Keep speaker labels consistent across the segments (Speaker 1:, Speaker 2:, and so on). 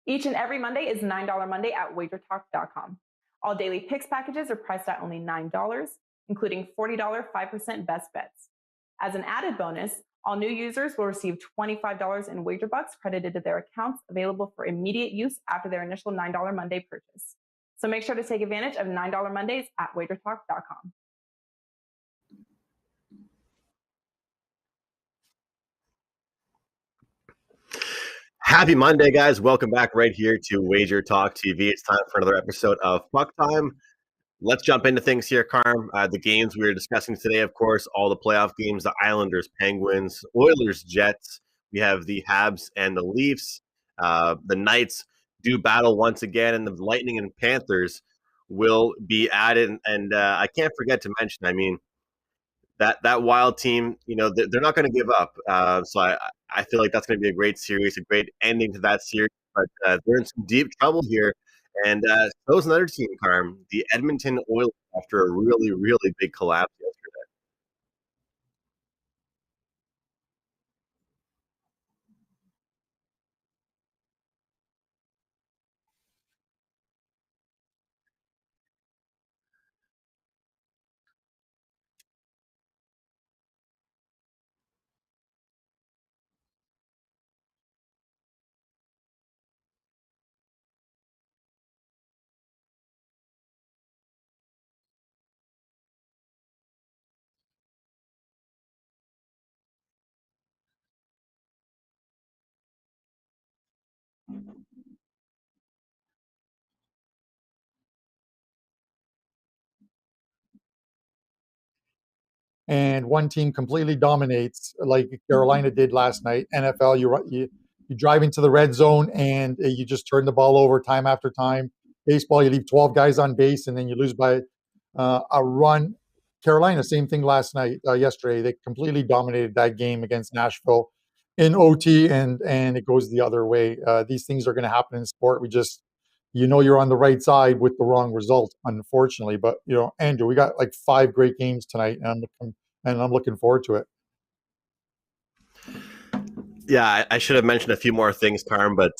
Speaker 1: Each and every Monday is $9 Monday at WagerTalk.com. All daily picks packages are priced at only $9, including $40 5% best bets. As an added bonus, all new users will receive $25 in wager bucks credited to their accounts, available for immediate use after their initial $9 Monday purchase. So make sure to take advantage of $9 Mondays at WagerTalk.com.
Speaker 2: Happy Monday, guys. Welcome back right here to WagerTalk TV. It's time for another episode of Puck Time. Let's jump into things here, Carm. The games we were discussing today, of course, all the playoff games, the Islanders, Penguins, Oilers, Jets. We have the Habs and the Leafs. The Knights do battle once again, and the Lightning and Panthers will be added. And I can't forget to mention, that Wild team, they're not going to give up. So I feel like that's going to be a great series, a great ending to that series. But they're in some deep trouble here. And so is another team, Carm, the Edmonton Oilers, after a really, really big collapse yesterday.
Speaker 3: And one team completely dominates, like Carolina did last night. NFL, you drive into the red zone and you just turn the ball over time after time. Baseball, you leave 12 guys on base and then you lose by a run. Carolina, same thing yesterday. They completely dominated that game against Nashville in OT, and it goes the other way. These things are going to happen in sport. You're on the right side with the wrong result, unfortunately. But Andrew, we got like 5 great games tonight, and I'm looking forward to it.
Speaker 2: Yeah, I should have mentioned a few more things, Carm, but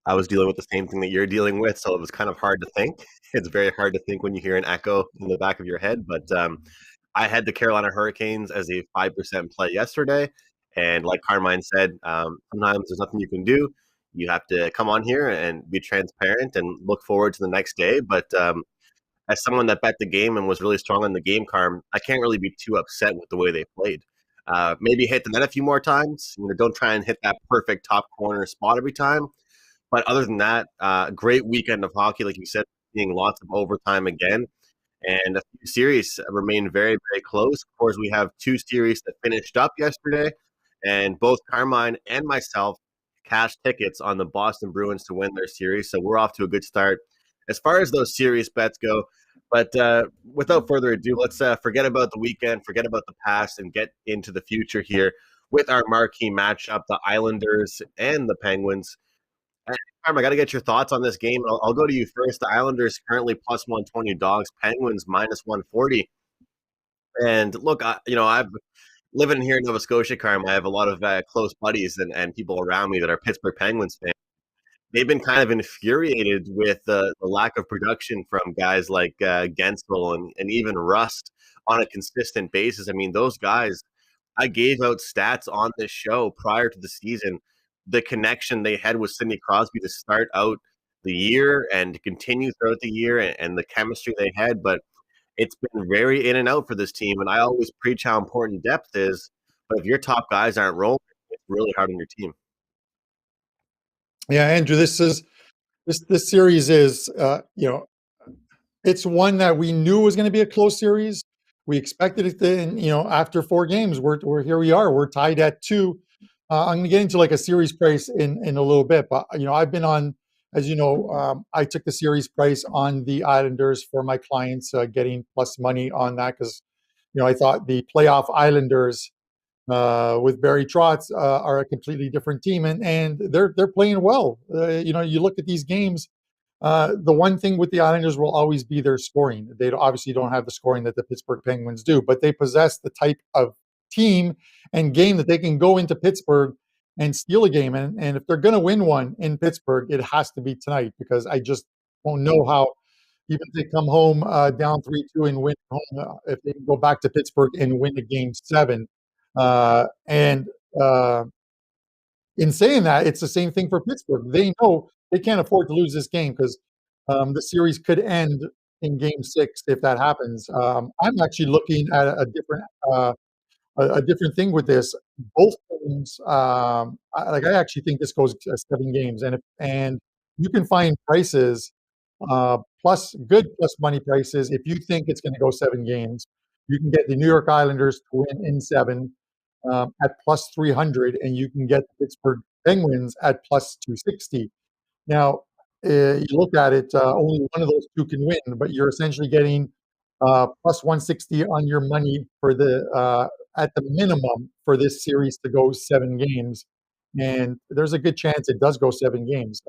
Speaker 2: I was dealing with the same thing that you're dealing with, so it was kind of hard to think. It's very hard to think when you hear an echo in the back of your head, but I had the Carolina Hurricanes as a 5% play yesterday, and like Carmine said, sometimes there's nothing you can do. You have to come on here and be transparent and look forward to the next day, but as someone that bet the game and was really strong in the game, Carm, I can't really be too upset with the way they played. Maybe hit the net a few more times. Don't try and hit that perfect top corner spot every time. But other than that, great weekend of hockey, like you said, seeing lots of overtime again. And a few series remain very, very close. Of course, we have 2 series that finished up yesterday, and both Carmine and myself cashed tickets on the Boston Bruins to win their series. So we're off to a good start as far as those serious bets go. But without further ado, let's forget about the weekend, forget about the past, and get into the future here with our marquee matchup, the Islanders and the Penguins. I got to get your thoughts on this game. I'll go to you first. The Islanders currently plus 120 dogs, Penguins minus 140. And look, I've living here in Nova Scotia, Carm. I have a lot of close buddies and people around me that are Pittsburgh Penguins fans. They've been kind of infuriated with the lack of production from guys like Gensel and even Rust on a consistent basis. I mean, those guys, I gave out stats on this show prior to the season, the connection they had with Sidney Crosby to start out the year and to continue throughout the year, and the chemistry they had. But it's been very in and out for this team. And I always preach how important depth is. But if your top guys aren't rolling, it's really hard on your team.
Speaker 3: Yeah, Andrew, this series is, it's one that we knew was going to be a close series. We expected it to, and after 4 games, we're here. We are. We're tied at 2. I'm going to get into like a series price in a little bit, but I've been on, as I took the series price on the Islanders for my clients, getting plus money on that because I thought the playoff Islanders with Barry Trotz are a completely different team, and they're playing well. You look at these games. The one thing with the Islanders will always be their scoring. They obviously don't have the scoring that the Pittsburgh Penguins do, but they possess the type of team and game that they can go into Pittsburgh and steal a game. And if they're going to win one in Pittsburgh, it has to be tonight, because I just don't know how, even if they come home down 3-2 and win home, if they can go back to Pittsburgh and win a game 7. And in saying that, it's the same thing for Pittsburgh. They know they can't afford to lose this game, because the series could end in game 6 if that happens. I'm actually looking at a different thing with this. Both teams, I actually think this goes 7 games, and you can find prices, plus money prices. If you think it's going to go 7 games, you can get the New York Islanders to win in 7 at plus 300, and you can get the Pittsburgh Penguins at plus 260. Now, you look at it, only one of those two can win, but you're essentially getting plus 160 on your money for at the minimum for this series to go 7 games. And there's a good chance it does go 7 games.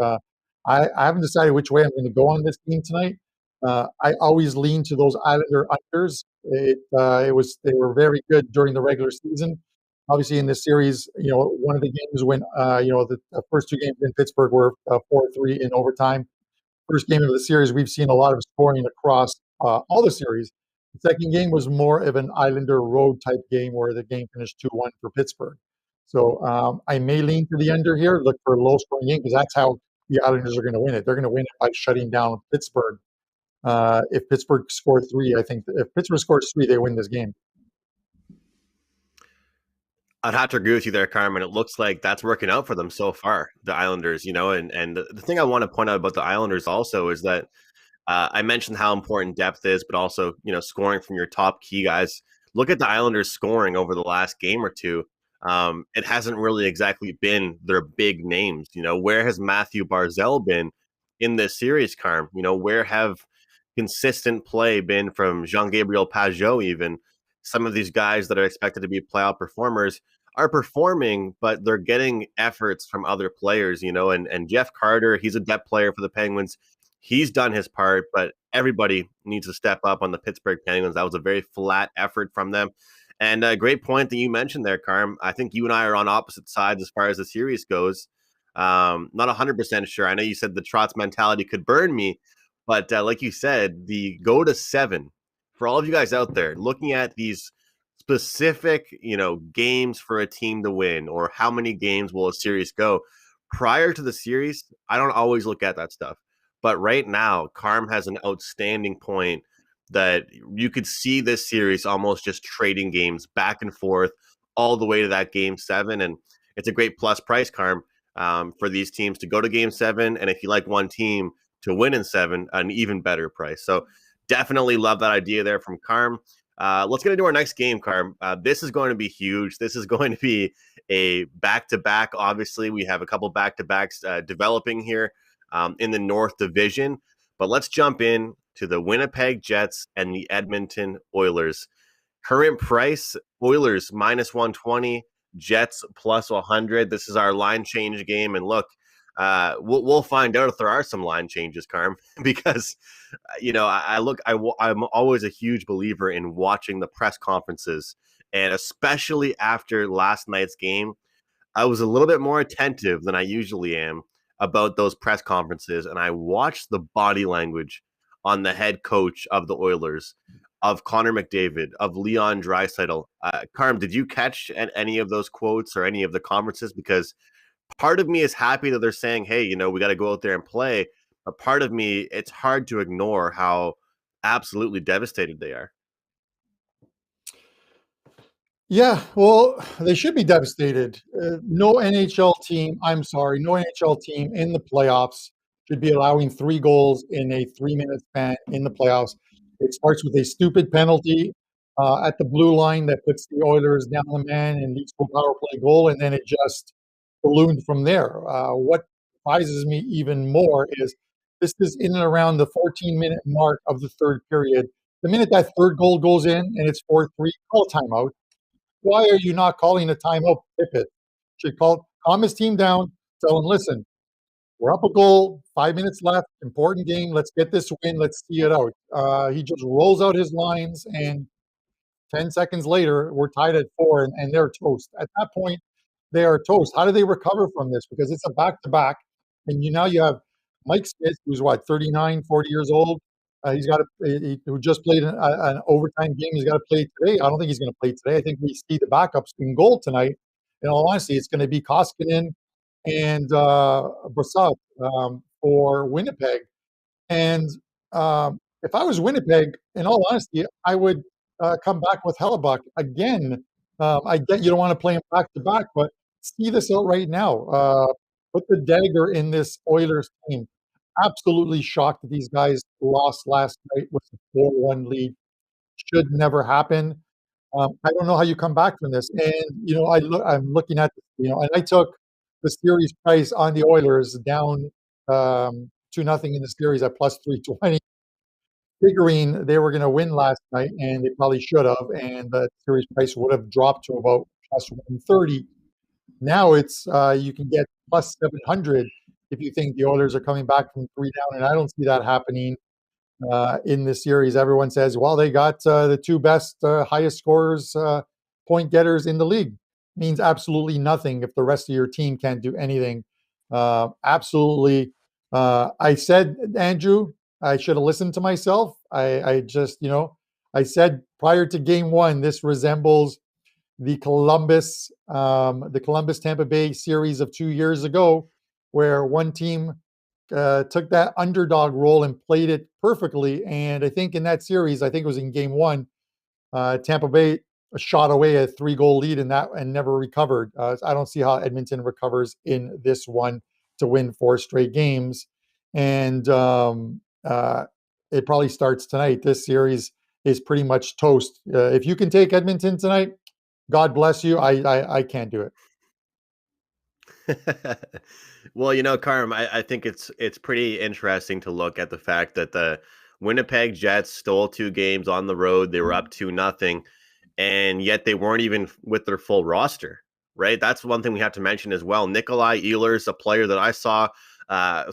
Speaker 3: I haven't decided which way I'm going to go on this game tonight. I always lean to those Islander unders. They were very good during the regular season. Obviously, in this series, one of the games when the first 2 games in Pittsburgh were 4-3 in overtime. First game of the series, we've seen a lot of scoring across all the series. The second game was more of an Islander road type game where the game finished 2-1 for Pittsburgh. So I may lean to the under here, look for a low scoring game, because that's how the Islanders are going to win it. They're going to win it by shutting down Pittsburgh. If Pittsburgh scores 3, I think if Pittsburgh scores 3, they win this game.
Speaker 2: I'd have to agree with you there, Carmen. It looks like that's working out for them so far, the Islanders, and the thing I want to point out about the Islanders also is that I mentioned how important depth is, but also, scoring from your top key guys. Look at the Islanders scoring over the last game or two. It hasn't really exactly been their big names. Where has Matthew Barzal been in this series, Carm? Where have consistent play been from Jean-Gabriel Pageau even? Some of these guys that are expected to be playoff performers are performing, but they're getting efforts from other players, and Jeff Carter, he's a depth player for the Penguins. He's done his part, but everybody needs to step up on the Pittsburgh Penguins. That was a very flat effort from them. And a great point that you mentioned there, Carm. I think you and I are on opposite sides as far as the series goes. Not 100% sure. I know you said the Trotz mentality could burn me, but like you said, the go to 7, for all of you guys out there looking at these specific, games for a team to win, or how many games will a series go prior to the series, I don't always look at that stuff. But right now, Carm has an outstanding point that you could see this series almost just trading games back and forth all the way to that game 7. And it's a great plus price, Carm, for these teams to go to game 7. And if you like one team to win in 7, an even better price. So definitely love that idea there from Carm. Let's get into our next game, Carm. This is going to be huge. This is going to be a back-to-back. Obviously, we have a couple back-to-backs developing here in the North Division. But let's jump in to the Winnipeg Jets and the Edmonton Oilers. Current price, Oilers minus 120, Jets plus 100. This is our line change game. And look, we'll find out if there are some line changes, Carm, because I'm always a huge believer in watching the press conferences, and especially after last night's game, I was a little bit more attentive than I usually am about those press conferences, and I watched the body language on the head coach of the Oilers, of Connor McDavid, of Leon Draisaitl. Carm, did you catch any of those quotes or any of the conferences? Because part of me is happy that they're saying, hey, we got to go out there and play. But part of me, it's hard to ignore how absolutely devastated they are.
Speaker 3: Yeah, well, they should be devastated. No NHL team in the playoffs should be allowing 3 goals in a 3-minute span in the playoffs. It starts with a stupid penalty at the blue line that puts the Oilers down the man and leads to a power play goal, and then it just ballooned from there. What surprises me even more is this is in and around the 14-minute mark of the third period. The minute that third goal goes in and it's 4-3, call timeout. Why are you not calling a timeout? Pippett should calm his team down, tell him, listen, we're up a goal, 5 minutes left, important game, let's get this win, let's see it out. He just rolls out his lines, and 10 seconds later, we're tied at 4, and they're toast. At that point, they are toast. How do they recover from this? Because it's a back-to-back, and now you have Mike Smith, who's what, 39, 40 years old. Who just played an overtime game. He's got to play today. I don't think he's going to play today. I think we see the backups in goal tonight. In all honesty, it's going to be Koskinen and Brassard for Winnipeg. And if I was Winnipeg, in all honesty, I would come back with Hellebuck again. I get you don't want to play him back to back, but see this out right now. Put the dagger in this Oilers team. Absolutely shocked that these guys lost last night with a 4-1 lead. Should never happen. I don't know how you come back from this. And I'm looking at and I took the series price on the Oilers down 2-0 in the series at plus 320, figuring they were going to win last night, and they probably should have, and the series price would have dropped to about plus 130. Now it's you can get plus 700 if you think the Oilers are coming back from 3 down, and I don't see that happening in this series. Everyone says, well, they got the two best, highest scorers, point getters in the league. Means absolutely nothing if the rest of your team can't do anything. Absolutely. I said, Andrew, I should have listened to myself. I just, I said prior to game one, this resembles the Columbus Tampa Bay series of 2 years ago, where one team took that underdog role and played it perfectly. And I think in that series, I think it was in game one, Tampa Bay shot away a 3-goal lead in that and never recovered. I don't see how Edmonton recovers in this one to win 4 straight games. And it probably starts tonight. This series is pretty much toast. If you can take Edmonton tonight, God bless you. I can't do
Speaker 2: it. Well, Carm, I think it's pretty interesting to look at the fact that the Winnipeg Jets stole 2 games on the road. They were up 2-0, and yet they weren't even with their full roster, right? That's one thing we have to mention as well. Nikolai Ehlers, a player that I saw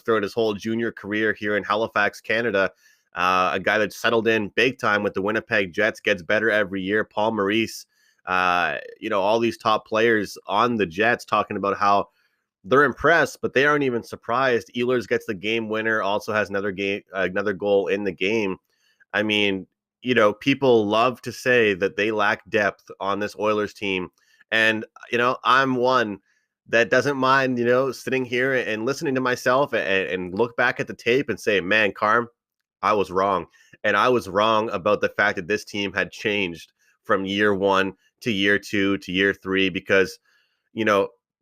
Speaker 2: throughout his whole junior career here in Halifax, Canada, a guy that settled in big time with the Winnipeg Jets, gets better every year. Paul Maurice, all these top players on the Jets talking about how they're impressed, but they aren't even surprised. Ehlers gets the game winner, also has another goal in the game. I mean, people love to say that they lack depth on this Oilers team. And, I'm one that doesn't mind, sitting here and listening to myself and look back at the tape and say, man, Carm, I was wrong. And I was wrong about the fact that this team had changed from year 1 to year 2 to year 3, because,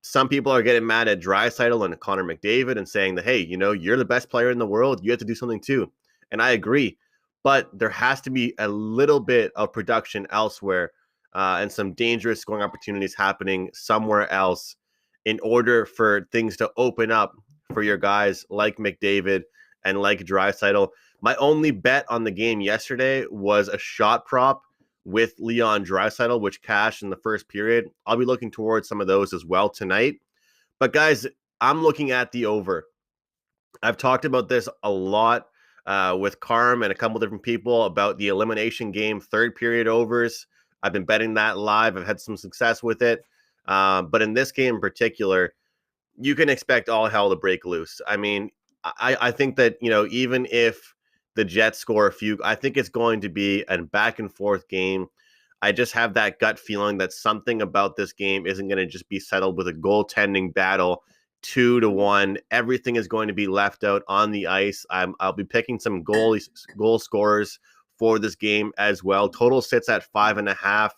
Speaker 2: some people are getting mad at Draisaitl and Connor McDavid and saying that, hey, you're the best player in the world. You have to do something too. And I agree. But there has to be a little bit of production elsewhere and some dangerous scoring opportunities happening somewhere else in order for things to open up for your guys like McDavid and like Draisaitl. My only bet on the game yesterday was a shot prop with Leon Draisaitl, which cashed in the first period. I'll be looking towards some of those as well tonight. But guys, I'm looking at the over. I've talked about this a lot with Carm and a couple different people about the elimination game, 3rd period overs. I've been betting that live. I've had some success with it. But in this game in particular, you can expect all hell to break loose. I mean, I think that, even if the Jets score a few, I think it's going to be a back and forth game. I just have that gut feeling that something about this game isn't going to just be settled with a goaltending battle, 2-1. Everything is going to be left out on the ice. I'll be picking some goal scorers for this game as well. Total sits at 5.5.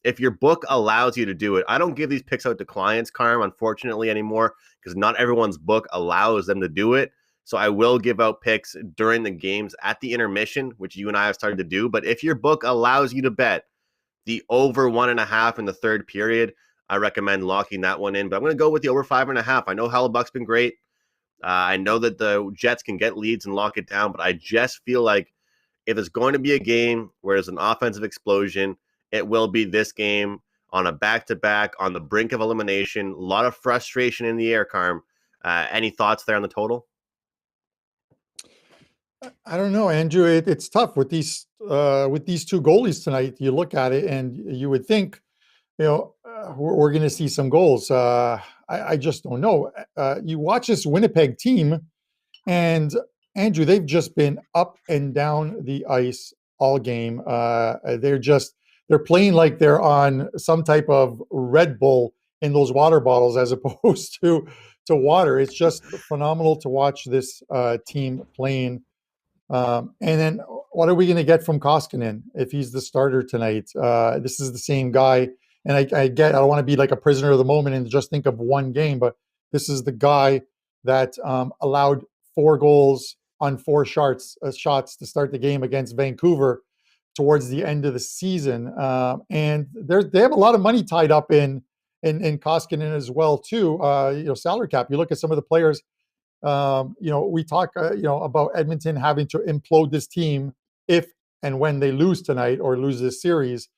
Speaker 2: If your book allows you to do it, I don't give these picks out to clients, Carm, unfortunately, anymore, because not everyone's book allows them to do it. So I will give out picks during the games at the intermission, which you and I have started to do. But if your book allows you to bet the over 1.5 in the 3rd period, I recommend locking that one in. But I'm going to go with the over 5.5. I know Hellebuck's been great. I know that the Jets can get leads and lock it down, but I just feel like if it's going to be a game where there's an offensive explosion, it will be this game on a back-to-back on the brink of elimination. A lot of frustration in the air, Carm. Any thoughts there on the total?
Speaker 3: I don't know, Andrew. It's tough with these 2 goalies tonight. You look at it and you would think we're going to see some goals. I just don't know. You watch this Winnipeg team, and Andrew, they've just been up and down the ice all game. They're playing like they're on some type of Red Bull in those water bottles as opposed to water. It's just phenomenal to watch this team playing. And then what are we going to get from Koskinen if he's the starter tonight? This is the same guy. And I don't want to be like a prisoner of the moment and just think of one game, but this is the guy that allowed 4 goals on 4 shots to start the game against Vancouver towards the end of the season. And they have a lot of money tied up in Koskinen as well too. Salary cap. You look at some of the players. We talk about Edmonton having to implode this team if and when they lose tonight or lose this series.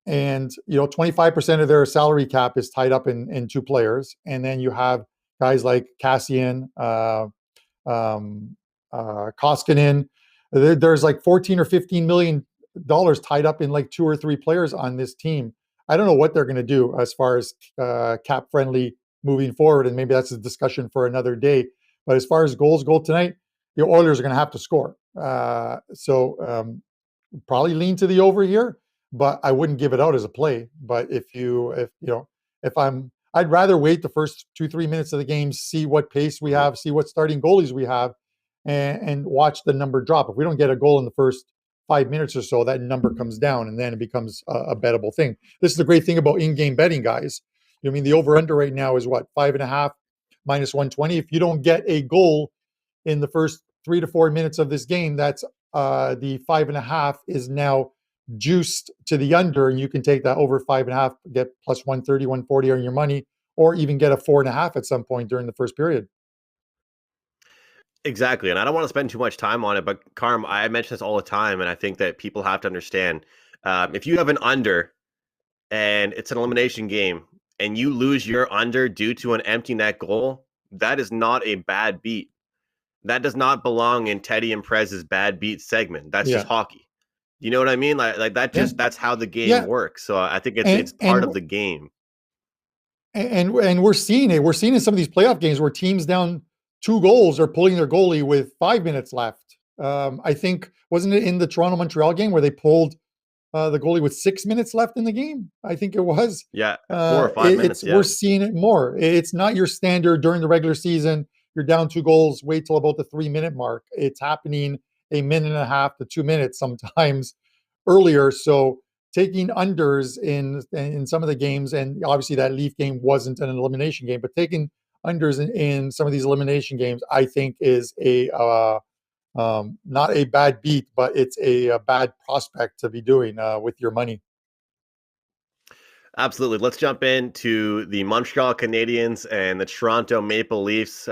Speaker 3: And 25% of their salary cap is tied up in 2 players, and then you have guys like Kassian, Koskinen. There's like $14 or $15 million tied up in like 2 or 3 players on this team. I don't know what they're going to do as far as cap friendly moving forward, and maybe that's a discussion for another day. But as far as goals go tonight, the Oilers are going to have to score. So probably lean to the over here, but I wouldn't give it out as a play. But I'd rather wait the first 2-3 minutes of the game, see what pace we have, see what starting goalies we have, and watch the number drop. If we don't get a goal in the first 5 minutes or so, that number comes down, and then it becomes a bettable thing. This is the great thing about in-game betting, guys. The over-under right now is what, 5.5 minus 120. If you don't get a goal in the first 3 to 4 minutes of this game, that's the 5.5 is now juiced to the under, and you can take that over 5.5, get plus 130, 140 on your money, or even get a 4.5 at some point during the first period.
Speaker 2: Exactly. And I don't want to spend too much time on it, but Carm, I mention this all the time, and I think that people have to understand, if you have an under and it's an elimination game and you lose your under due to an empty net goal, that is not a bad beat. That does not belong in Teddy and Prez's bad beat segment. That's just hockey. You know what I mean? Like that that's how the game works. So I think it's part of the game.
Speaker 3: And we're seeing it. We're seeing in some of these playoff games where teams down 2 goals are pulling their goalie with 5 minutes left. I think, wasn't it in the Toronto-Montreal game where they pulled the goalie with 6 minutes left in the game? I think it was.
Speaker 2: Yeah, 4 or 5 minutes.
Speaker 3: We're seeing it more. It's not your standard during the regular season. You're down 2 goals, wait till about the 3-minute mark. It's happening 1.5 minutes to 2 minutes sometimes earlier. So taking unders in some of the games, and obviously that Leaf game wasn't an elimination game, but taking unders in some of these elimination games, I think is a not a bad beat, but it's a bad prospect to be doing with your money.
Speaker 2: Absolutely. Let's jump into the Montreal Canadiens and the Toronto Maple Leafs.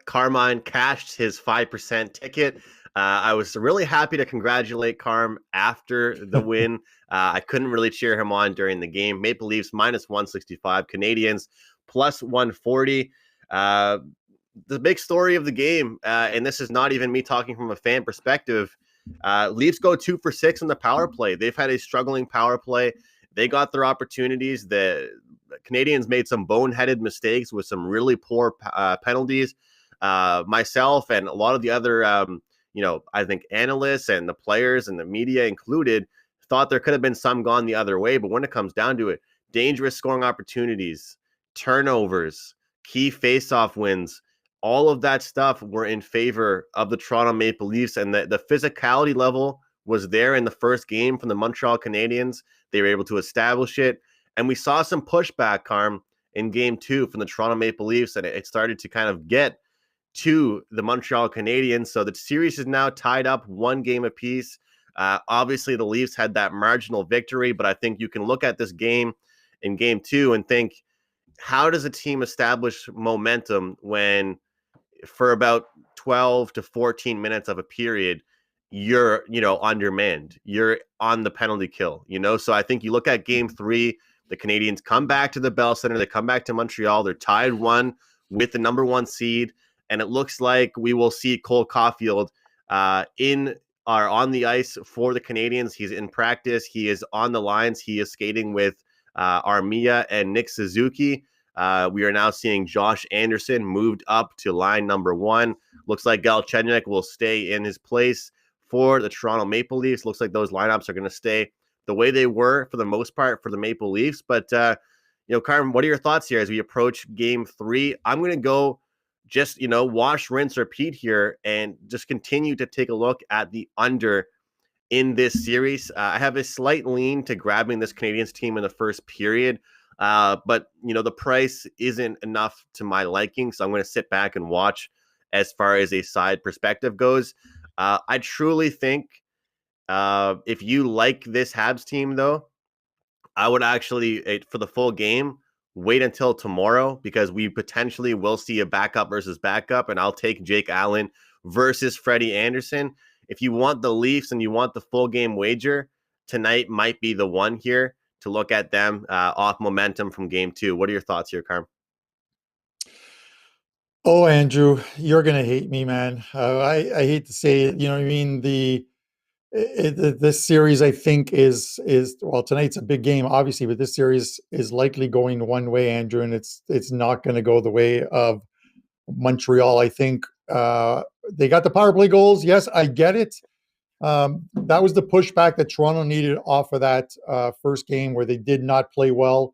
Speaker 2: Carmine cashed his 5% ticket. I was really happy to congratulate Carm after the win. I couldn't really cheer him on during the game. Maple Leafs minus 165, Canadiens plus 140. The big story of the game, and this is not even me talking from a fan perspective, Leafs go 2 for 6 on the power play. They've had a struggling power play. They got their opportunities. The Canadiens made some boneheaded mistakes with some really poor penalties. Myself and a lot of the other, I think analysts and the players and the media included thought there could have been some gone the other way. But when it comes down to it, dangerous scoring opportunities, turnovers, key face-off wins, all of that stuff were in favor of the Toronto Maple Leafs. And the physicality level was there in the first game from the Montreal Canadiens. They were able to establish it. And we saw some pushback, Carm, in game 2 from the Toronto Maple Leafs. And it started to kind of get to the Montreal Canadiens. So the series is now tied up 1 game apiece. Obviously, the Leafs had that marginal victory. But I think you can look at this game in game 2 and think, how does a team establish momentum when for about 12 to 14 minutes of a period, you're, undermanned, you're on the penalty kill, So I think you look at game 3, the Canadiens come back to the Bell Center. They come back to Montreal. They're tied 1 with the number 1 seed. And it looks like we will see Cole Caulfield on the ice for the Canadiens. He's in practice. He is on the lines. He is skating with Armia and Nick Suzuki. We are now seeing Josh Anderson moved up to line number 1. Looks like Galchenyuk will stay in his place for the Toronto Maple Leafs. Looks like those lineups are going to stay the way they were for the most part for the Maple Leafs. But, Carmen, what are your thoughts here as we approach game 3? I'm going to go just, wash, rinse, repeat here and just continue to take a look at the under in this series. I have a slight lean to grabbing this Canadiens team in the first period. But, the price isn't enough to my liking. So I'm going to sit back and watch as far as a side perspective goes. I truly think if you like this Habs team, though, I would actually, for the full game, wait until tomorrow because we potentially will see a backup versus backup, and I'll take Jake Allen versus Freddie Anderson. If you want the Leafs and you want the full game wager, tonight might be the one here to look at them off momentum from game 2. What are your thoughts here, Carm?
Speaker 3: Oh, Andrew, you're going to hate me, man. I hate to say it. You know what I mean? This series, I think, is well, tonight's a big game, obviously, but this series is likely going one way, Andrew, and it's not going to go the way of Montreal. I think they got the power play goals. Yes, I get it. That was the pushback that Toronto needed off of that first game where they did not play well.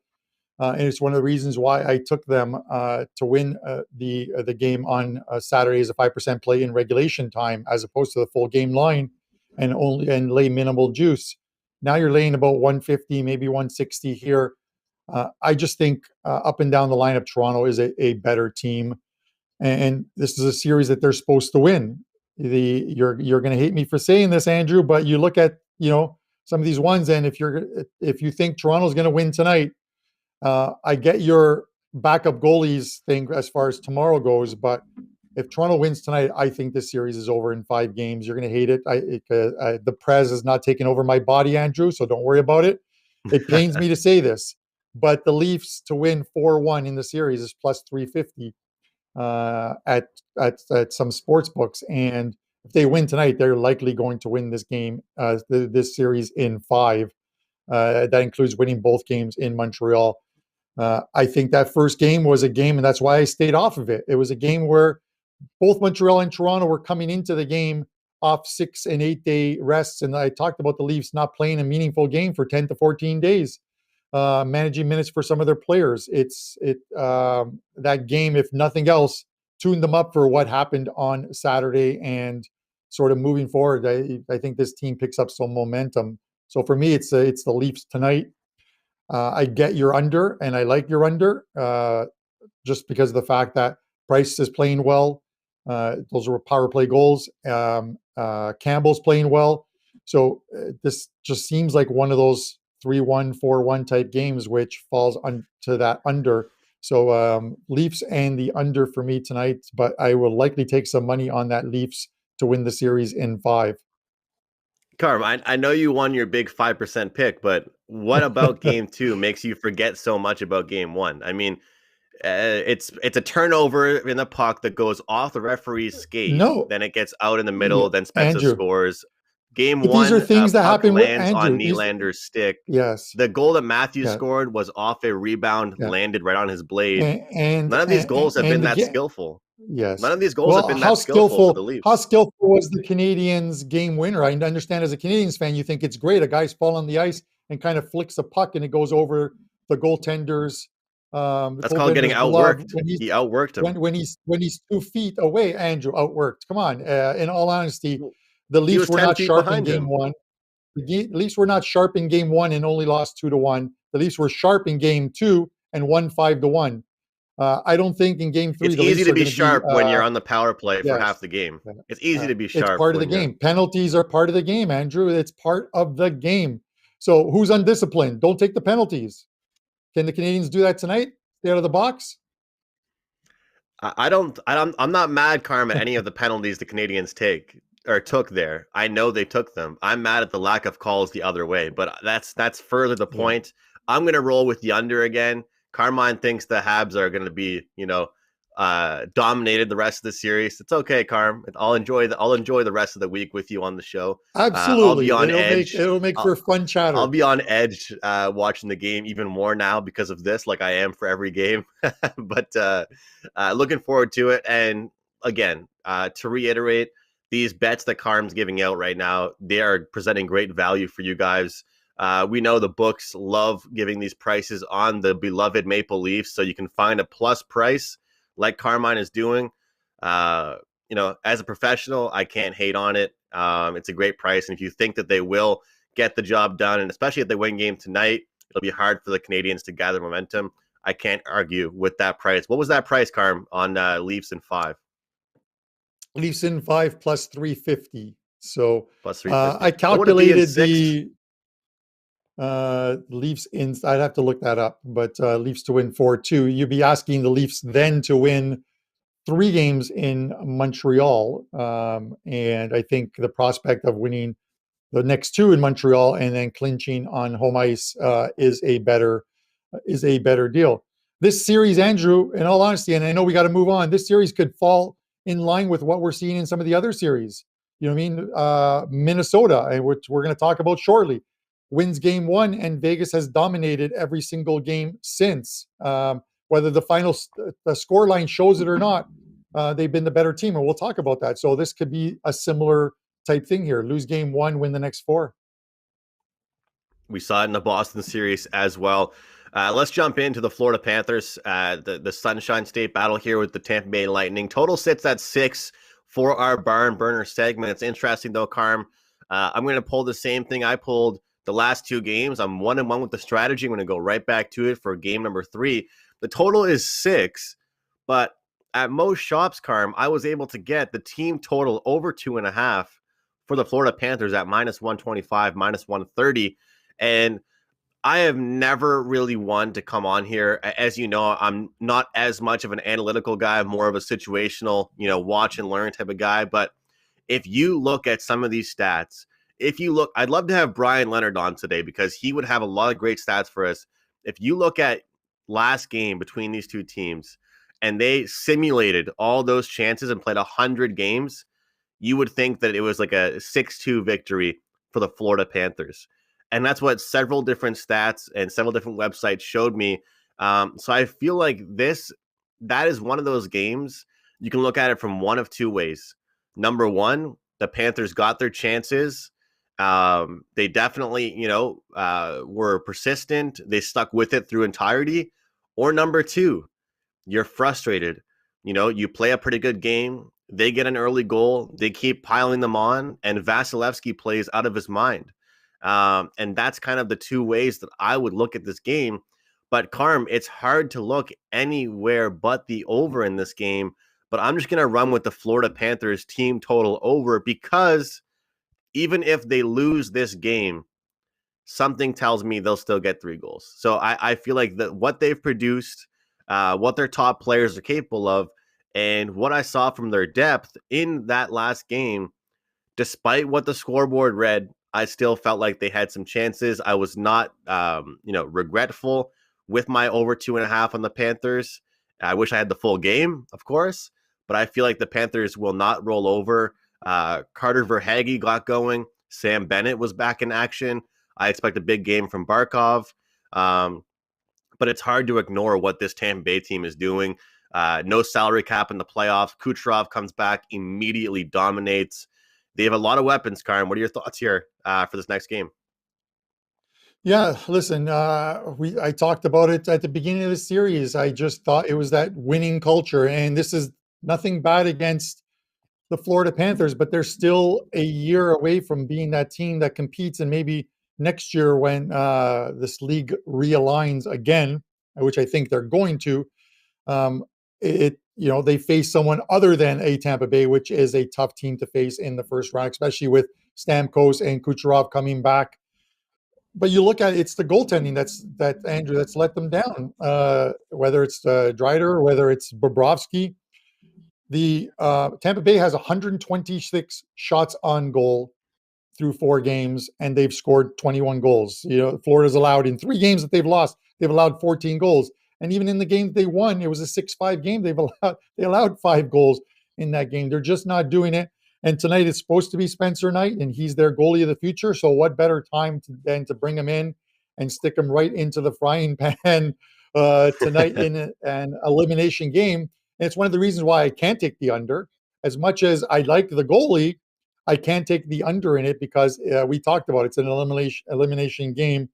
Speaker 3: And it's one of the reasons why I took them to win the game on Saturday as a 5% play in regulation time, as opposed to the full game line and lay minimal juice. Now you're laying about 150, maybe 160 here. I just think up and down the line of Toronto is a better team, and this is a series that they're supposed to win. You're going to hate me for saying this, Andrew, but you look at some of these ones, and if you think Toronto's going to win tonight. I get your backup goalies thing as far as tomorrow goes, but if Toronto wins tonight, I think this series is over in 5 games. You're going to hate it. The Prez is not taking over my body, Andrew, so don't worry about it. It pains me to say this, but the Leafs to win 4-1 in the series is plus 350 at some sports books, and if they win tonight, they're likely going to win this game, this series in 5. That includes winning both games in Montreal. I think that first game was a game, and that's why I stayed off of it. It was a game where both Montreal and Toronto were coming into the game off 6 and 8 day rests. And I talked about the Leafs not playing a meaningful game for 10 to 14 days, managing minutes for some of their players. That game, if nothing else, tuned them up for what happened on Saturday, and sort of moving forward, I think this team picks up some momentum. So for me, it's the Leafs tonight. I get your under, and I like your under just because of the fact that Price is playing well. Those were power play goals. Campbell's playing well. So this just seems like one of those 3-1, 4-1 type games, which falls to that under. So Leafs and the under for me tonight, but I will likely take some money on that Leafs to win the series in 5.
Speaker 2: Carm, I know you won your big 5% pick, but what about game 2 makes you forget so much about game 1? I mean, it's a turnover in the puck that goes off the referee's skate.
Speaker 3: No.
Speaker 2: Then it gets out in the middle. Then Spencer
Speaker 3: Andrew,
Speaker 2: scores. Game
Speaker 3: but
Speaker 2: 1,
Speaker 3: these are things that happen with
Speaker 2: lands
Speaker 3: Andrew.
Speaker 2: on Nylander's stick.
Speaker 3: Yes.
Speaker 2: The goal that Matthews scored was off a rebound, landed right on his blade.
Speaker 3: And
Speaker 2: none of these goals have been that skillful.
Speaker 3: Yes.
Speaker 2: None of these goals have been that skillful for the Leafs.
Speaker 3: How skillful was the Canadiens game winner? I understand as a Canadiens fan, you think it's great. A guy's fall on the ice and kind of flicks a puck and it goes over the goaltender's.
Speaker 2: That's called getting outworked. He outworked him.
Speaker 3: When he's 2 feet away, Andrew, outworked. Come on. In all honesty, the Leafs were not sharp in game 1. The Leafs were not sharp in game 1 and only lost 2-1. The Leafs were sharp in game 2 and won 5-1. I don't think in game 3
Speaker 2: it's easy to be sharp when you're on the power play for half the game. It's easy to be sharp.
Speaker 3: It's part of the game. Penalties are part of the game, Andrew. It's part of the game. So who's undisciplined? Don't take the penalties. Can the Canadiens do that tonight? Stay out of the box?
Speaker 2: I'm not mad, Carm, at any of the penalties the Canadiens took there. I know they took them. I'm mad at the lack of calls the other way, but that's further the point. I'm going to roll with the under again. Carmine thinks the Habs are going to be, dominated the rest of the series. It's okay, Carm. I'll enjoy the rest of the week with you on the show. I'll be
Speaker 3: Absolutely.
Speaker 2: on edge.
Speaker 3: It'll make for fun chatter.
Speaker 2: I'll be on edge watching the game even more now because of this, like I am for every game. But looking forward to it. And again, to reiterate, these bets that Carm's giving out right now, they are presenting great value for you guys. We know the books love giving these prices on the beloved Maple Leafs, so you can find a plus price like Carmine is doing. As a professional, I can't hate on it. It's a great price. And if you think that they will get the job done, and especially if they win game tonight, it'll be hard for the Canadiens to gather momentum. I can't argue with that price. What was that price, Carm, on Leafs in 5?
Speaker 3: Leafs in 5 plus 350. So
Speaker 2: plus 350.
Speaker 3: I calculated the Leafs in, I'd have to look that up, but Leafs to win 4-2. You'd be asking the Leafs then to win 3 games in Montreal. And I think the prospect of winning the next 2 in Montreal and then clinching on home ice is a better deal. This series, Andrew, in all honesty, and I know we got to move on, this series could fall in line with what we're seeing in some of the other series. You know what I mean? Minnesota, which we're going to talk about shortly, wins game 1, and Vegas has dominated every single game since. Whether the score line shows it or not, they've been the better team, and we'll talk about that. So this could be a similar type thing here. Lose game 1, win the next 4.
Speaker 2: We saw it in the Boston series as well. Let's jump into the Florida Panthers, the Sunshine State battle here with the Tampa Bay Lightning. Total sits at 6 for our barn burner segment. It's interesting though, Carm. I'm going to pull the same thing I pulled the last 2 games. I'm 1-1 with the strategy. I'm going to go right back to it for game number 3. The total is 6, but at most shops, Carm, I was able to get the team total over 2.5 for the Florida Panthers at -125, -130. And I have never really wanted to come on here. As you know, I'm not as much of an analytical guy, more of a situational, watch and learn type of guy. But if you look at some of these stats, I'd love to have Brian Leonard on today because he would have a lot of great stats for us. If you look at last game between these two teams and they simulated all those chances and played 100 games, you would think that it was like a 6-2 victory for the Florida Panthers. And that's what several different stats and several different websites showed me. So I feel like that is one of those games. You can look at it from one of 2 ways. Number one, the Panthers got their chances. They definitely, were persistent. They stuck with it through entirety. Or number 2, you're frustrated. You play a pretty good game. They get an early goal. They keep piling them on. And Vasilevsky plays out of his mind. And that's kind of the 2 ways that I would look at this game. But Carm, it's hard to look anywhere but the over in this game. But I'm just going to run with the Florida Panthers team total over because even if they lose this game, something tells me they'll still get 3 goals. So I feel like what they've produced, what their top players are capable of, and what I saw from their depth in that last game, despite what the scoreboard read, I still felt like they had some chances. I was not, regretful with my over 2.5 on the Panthers. I wish I had the full game, of course, but I feel like the Panthers will not roll over. Carter Verhaeghe got going. Sam Bennett was back in action. I expect a big game from Barkov. But it's hard to ignore what this Tampa Bay team is doing. No salary cap in the playoffs. Kucherov comes back, immediately dominates. They have a lot of weapons, Karin. What are your thoughts here for this next game?
Speaker 3: Yeah, listen, I talked about it at the beginning of the series. I just thought it was that winning culture, and this is nothing bad against the Florida Panthers, but they're still a year away from being that team that competes, and maybe next year when this league realigns again, which I think they're going to, they face someone other than a Tampa Bay, which is a tough team to face in the first round, especially with Stamkos and Kucherov coming back. But you look at it's the goaltending that's let them down. Whether it's Dreider or whether it's Bobrovsky, the Tampa Bay has 126 shots on goal through 4 games, and they've scored 21 goals. Florida's allowed in 3 games that they've lost. They've allowed 14 goals. And even in the game they won, it was a 6-5 game. They allowed 5 goals in that game. They're just not doing it. And tonight it's supposed to be Spencer Knight, and he's their goalie of the future. So what better time than to bring him in and stick him right into the frying pan tonight in an elimination game. And it's one of the reasons why I can't take the under. As much as I like the goalie, I can't take the under in it because we talked about it's an elimination game.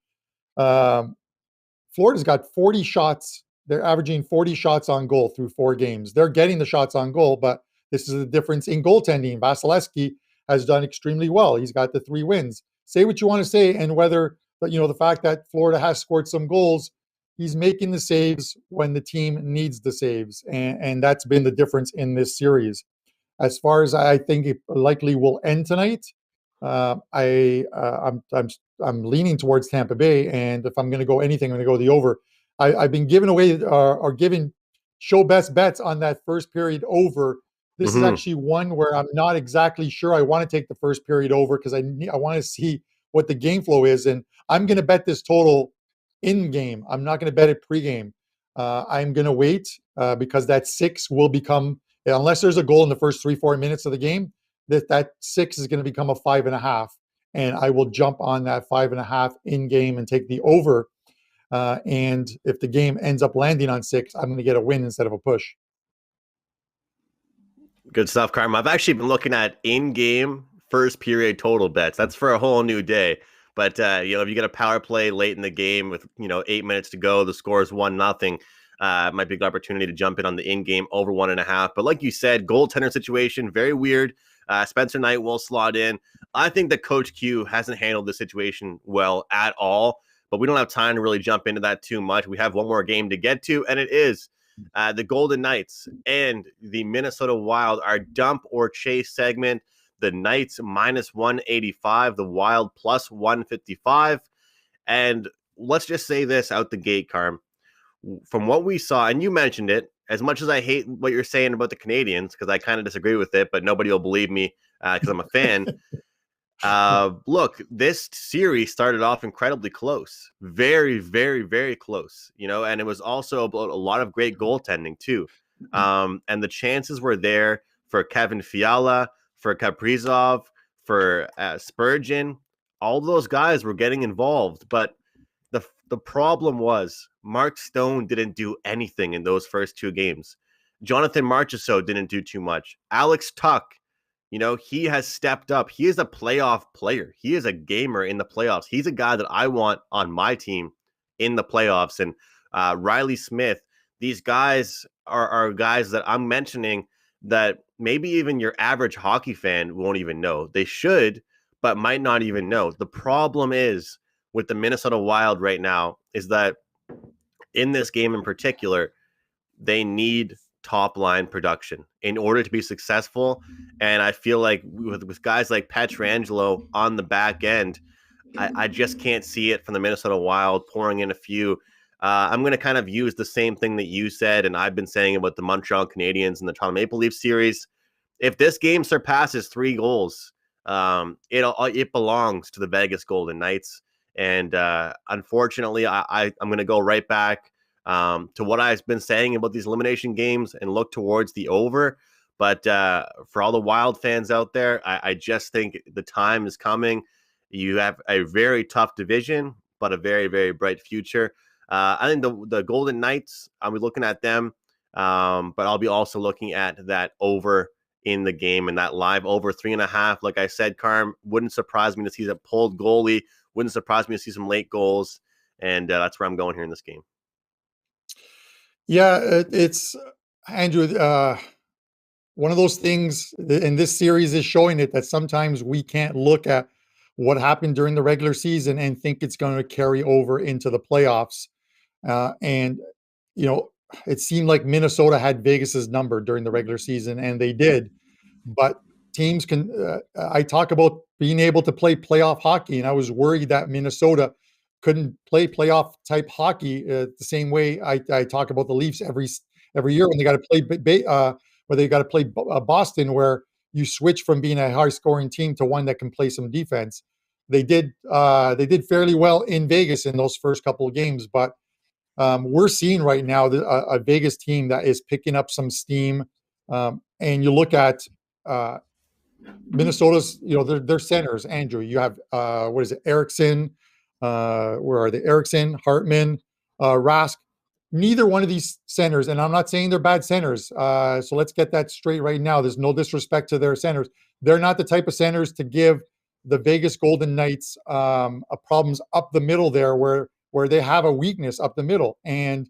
Speaker 3: Florida's got 40 shots. They're averaging 40 shots on goal through 4 games. They're getting the shots on goal, but this is the difference in goaltending. Vasilevsky has done extremely well. He's got the 3 wins. Say what you want to say, and whether the fact that Florida has scored some goals, he's making the saves when the team needs the saves, and that's been the difference in this series. As far as I think it likely will end tonight, I'm leaning towards Tampa Bay, and if I'm going to go anything, I'm going to go the over. I've been giving away or giving show best bets on that first period over. This is actually one where I'm not exactly sure. I want to take the first period over because I want to see what the game flow is, and I'm going to bet this total in game. I'm not going to bet it pregame. I'm going to wait because that 6 will become, unless there's a goal in the first 3-4 minutes of the game, that 6 is going to become a 5.5, and I will jump on that 5.5 in game and take the over. And if the game ends up landing on 6, I'm going to get a win instead of a push.
Speaker 2: Good stuff, Carmine. I've actually been looking at in-game first period total bets. That's for a whole new day. But if you get a power play late in the game with 8 minutes to go, the score is 1-0. Might be a good opportunity to jump in on the in-game over 1.5. But like you said, goaltender situation, very weird. Spencer Knight will slot in. I think that Coach Q hasn't handled the situation well at all. But we don't have time to really jump into that too much. We have one more game to get to, and it is the Golden Knights and the Minnesota Wild, our dump or chase segment. The Knights minus 185, the Wild plus 155. And let's just say this out the gate, Carm. From what we saw, and you mentioned it, as much as I hate what you're saying about the Canadiens, because I kind of disagree with it, but nobody will believe me because I'm a fan. Look, this series started off incredibly close. Very, very, very close, and it was also about a lot of great goaltending too. And the chances were there for Kevin Fiala, for Kaprizov, for Spurgeon. All those guys were getting involved, but the problem was Mark Stone didn't do anything in those first 2 games. Jonathan Marchessault didn't do too much. Alex Tuck, he has stepped up. He is a playoff player. He is a gamer in the playoffs. He's a guy that I want on my team in the playoffs. And Riley Smith, these guys are guys that I'm mentioning that maybe even your average hockey fan won't even know. They should, but might not even know. The problem is with the Minnesota Wild right now is that in this game in particular, they need top line production in order to be successful. And I feel like with guys like Pietrangelo on the back end, I just can't see it from the Minnesota Wild pouring in a few. I'm going to kind of use the same thing that you said, and I've been saying about the Montreal Canadiens and the Toronto Maple Leafs series. If this game surpasses 3 goals, it belongs to the Vegas Golden Knights. And unfortunately, I'm going to go right back to what I've been saying about these elimination games and look towards the over. But for all the Wild fans out there, I just think the time is coming. You have a very tough division, but a very, very bright future. I think the Golden Knights, I'll be looking at them, but I'll be also looking at that over in the game and that live over 3.5. Like I said, Carm, wouldn't surprise me to see a pulled goalie. Wouldn't surprise me to see some late goals. And that's where I'm going here in this game.
Speaker 3: Yeah, it's Andrew. One of those things, and this series is showing it, that sometimes we can't look at what happened during the regular season and think it's going to carry over into the playoffs. And it seemed like Minnesota had Vegas's number during the regular season, and they did. But teams can. I talk about being able to play playoff hockey, and I was worried that Minnesota couldn't play playoff type hockey the same way I talk about the Leafs every year when they got to play where they got to play Boston, where you switch from being a high scoring team to one that can play some defense. They did fairly well in Vegas in those first couple of games, but We're seeing right now a Vegas team that is picking up some steam. And you look at Minnesota's, their centers, Andrew. You have what is it, Erickson? Where are they? Erickson, Hartman, Rask. Neither one of these centers, and I'm not saying they're bad centers. So let's get that straight right now. There's no disrespect to their centers. They're not the type of centers to give the Vegas Golden Knights problems up the middle there, where they have a weakness up the middle. And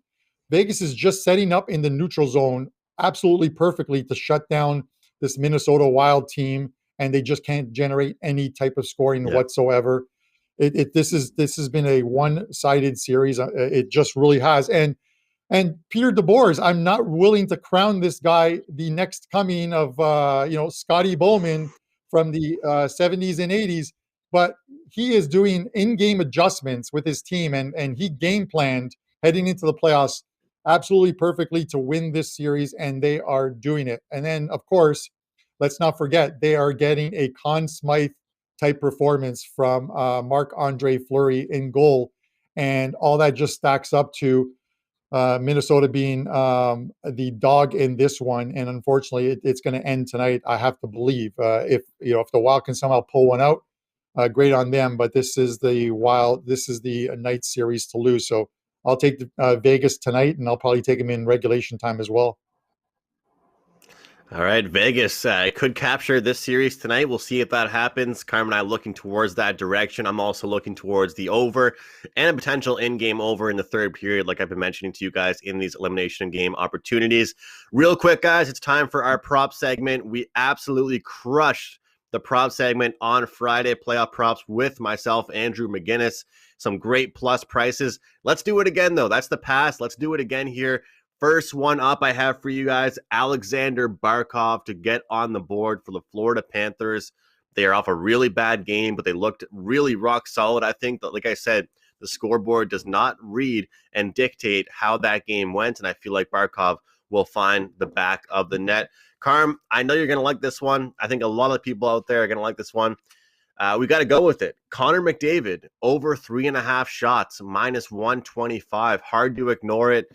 Speaker 3: Vegas is just setting up in the neutral zone absolutely perfectly to shut down this Minnesota Wild team, and they just can't generate any type of scoring whatsoever. This has been a one-sided series. It just really has. And Peter DeBoers, I'm not willing to crown this guy the next coming of Scotty Bowman from the 70s and 80s, but he is doing in-game adjustments with his team, and he game planned heading into the playoffs absolutely perfectly to win this series, and they are doing it. And then, of course, let's not forget, they are getting a Conn Smythe type performance from Marc-Andre Fleury in goal, and all that just stacks up to Minnesota being the dog in this one. And unfortunately, it's going to end tonight, I have to believe. If the Wild can somehow pull one out, great on them. But this is the night series to lose. So I'll take Vegas tonight, and I'll probably take them in regulation time as well.
Speaker 2: All right, Vegas could capture this series tonight. We'll see if that happens. Carmine and I looking towards that direction. I'm also looking towards the over and a potential in-game over in the third period, like I've been mentioning to you guys in these elimination game opportunities. Real quick, guys, it's time for our prop segment. We absolutely crushed the prop segment on Friday, playoff props with myself, Andrew McInnis. Some great plus prices. Let's do it again, though. That's the past. Let's do it again here. First one up I have for you guys, Alexander Barkov to get on the board for the Florida Panthers. They are off a really bad game, but they looked really rock solid. I think that, like I said, the scoreboard does not read and dictate how that game went, and I feel like Barkov will find the back of the net. Carm, I know you're going to like this one. I think a lot of people out there are going to like this one. We got to go with it. Connor McDavid, over 3.5 shots, minus 125. Hard to ignore it.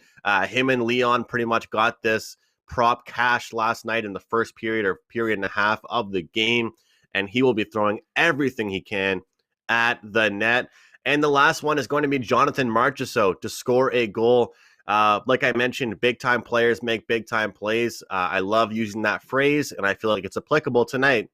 Speaker 2: Him and Leon pretty much got this prop cash last night in the first period or period and a half of the game, and he will be throwing everything he can at the net. And the last one is going to be Jonathan Marchessault to score a goal. Like I mentioned, big-time players make big-time plays. I love using that phrase, and I feel like it's applicable tonight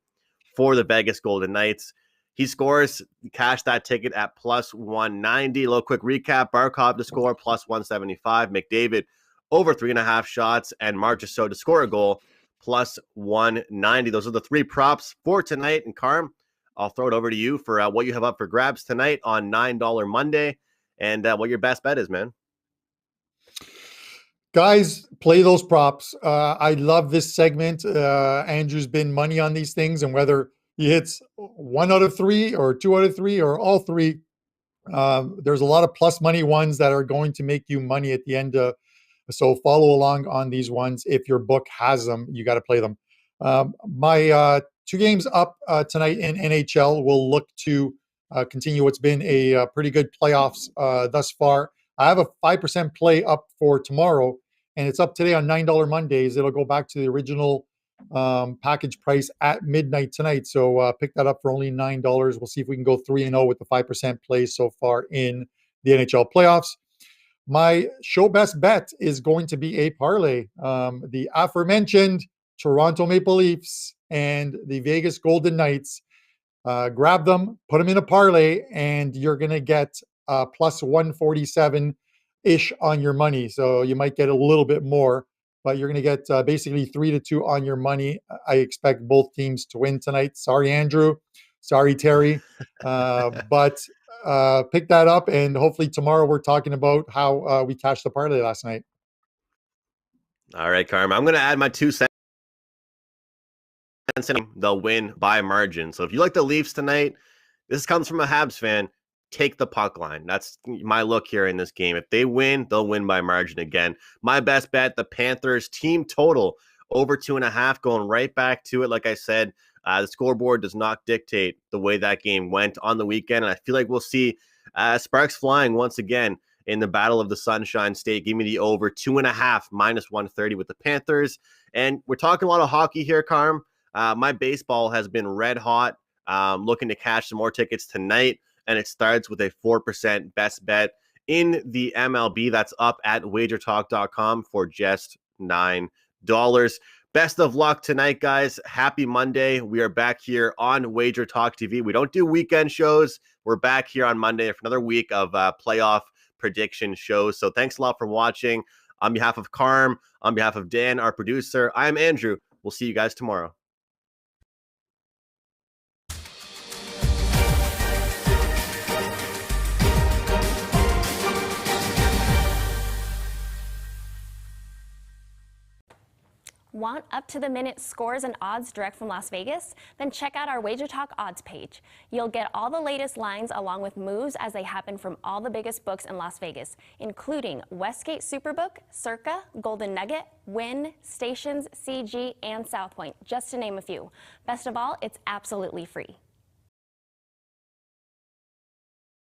Speaker 2: for the Vegas Golden Knights. He scores, cash that ticket at plus 190. A little quick recap: Barkov to score plus 175, McDavid over 3.5 shots, and Marchessault to score a goal plus 190. Those are the three props for tonight. And Carm, I'll throw it over to you for what you have up for grabs tonight on $9 Monday, and what your best bet is, man.
Speaker 3: Guys, play those props. I love this segment. Andrew's been money on these things, and whether he hits 1 out of 3 or 2 out of 3 or all 3, there's a lot of plus money ones that are going to make you money at the end. So follow along on these ones. If your book has them, you got to play them. My 2 games up tonight in NHL will look to continue what's been a pretty good playoffs thus far. I have a 5% play up for tomorrow, and it's up today on $9 Mondays. It'll go back to the original package price at midnight tonight. So pick that up for only $9. We'll see if we can go 3-0 with the 5% play so far in the NHL playoffs. My show best bet is going to be a parlay. The aforementioned Toronto Maple Leafs and the Vegas Golden Knights. Grab them, put them in a parlay, and you're going to get plus 147-ish on your money. So you might get a little bit more, but you're going to get basically 3-2 on your money. I expect both teams to win tonight. Sorry, Andrew. Sorry, Terry. But pick that up, and hopefully tomorrow we're talking about how we cashed the parlay last night.
Speaker 2: All right, Carm. I'm going to add my 2 cents. They'll win by margin. So if you like the Leafs tonight, this comes from a Habs fan. Take the puck line. That's my look here in this game. If they win, they'll win by margin again. My best bet, the Panthers team total over 2.5, going right back to it. Like I said, the scoreboard does not dictate the way that game went on the weekend. And I feel like we'll see sparks flying once again in the Battle of the Sunshine State. Give me the over 2.5 minus 130 with the Panthers. And we're talking a lot of hockey here, Carm. My baseball has been red hot. Looking to cash some more tickets tonight, and it starts with a 4% best bet in the MLB. That's up at WagerTalk.com for just $9. Best of luck tonight, guys. Happy Monday. We are back here on WagerTalk TV. We don't do weekend shows. We're back here on Monday for another week of playoff prediction shows. So thanks a lot for watching. On behalf of Carm, on behalf of Dan, our producer, I'm Andrew. We'll see you guys tomorrow.
Speaker 4: Want up-to-the-minute scores and odds direct from Las Vegas? Then check out our WagerTalk odds page. You'll get all the latest lines along with moves as they happen from all the biggest books in Las Vegas, including Westgate Superbook, Circa, Golden Nugget, Wynn, Stations, CG, and South Point, just to name a few. Best of all, it's absolutely free.